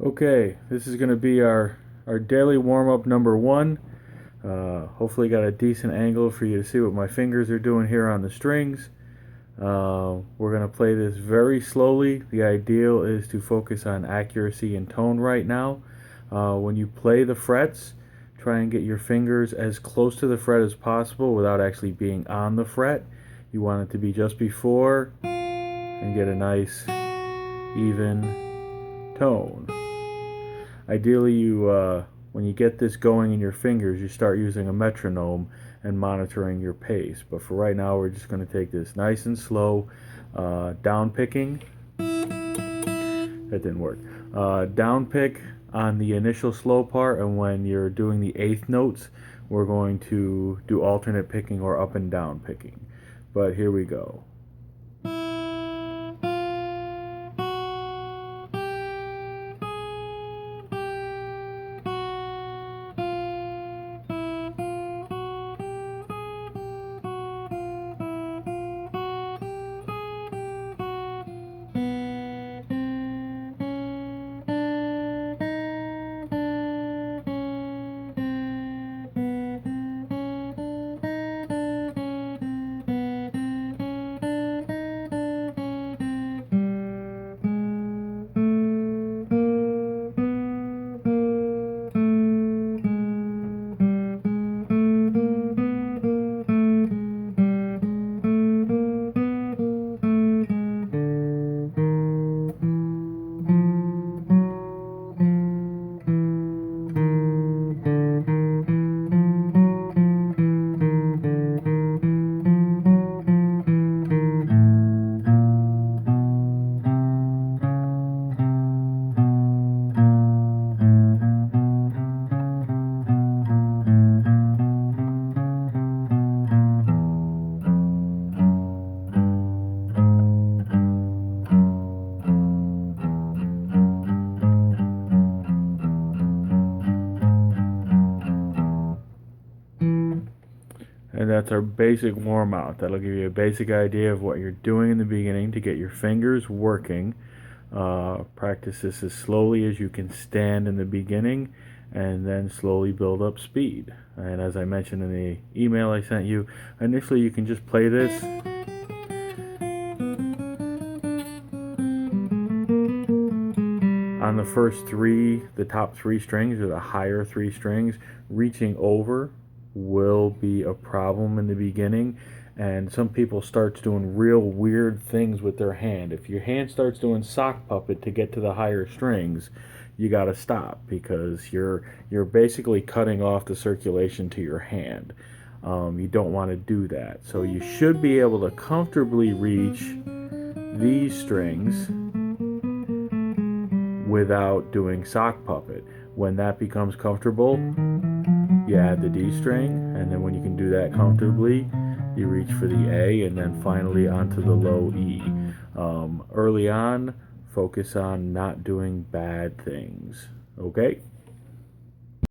Okay, this is going to be our daily warm-up number one. Hopefully got a decent angle for you to see what my fingers are doing here on the strings. We're going to play this very slowly. The ideal is to focus on accuracy and tone right now. When you play the frets, try and get your fingers as close to the fret as possible without actually being on the fret. You want it to be just before and get a nice even tone. Ideally, when you get this going in your fingers, you start using a metronome and monitoring your pace. But for right now, we're just going to take this nice and slow, down picking. That didn't work. Down pick on the initial slow part, and when you're doing the eighth notes, we're going to do alternate picking or up and down picking. But here we go. And that's our basic warm out. That'll give you a basic idea of what you're doing in the beginning to get your fingers working. Practice this as slowly as you can stand in the beginning, and then slowly build up speed. And as I mentioned in the email I sent you, initially you can just play this on the first three, the top three strings, or the higher three strings. Reaching over will be a problem in the beginning, and some people start doing real weird things with their hand. If your hand starts doing sock puppet to get to the higher strings, you got to stop, because you're basically cutting off the circulation to your hand. You don't want to do that. So you should be able to comfortably reach these strings without doing sock puppet. When that becomes comfortable, you add the D string, and then when you can do that comfortably, you reach for the A, and then finally onto the low E. Early on, focus on not doing bad things. Okay?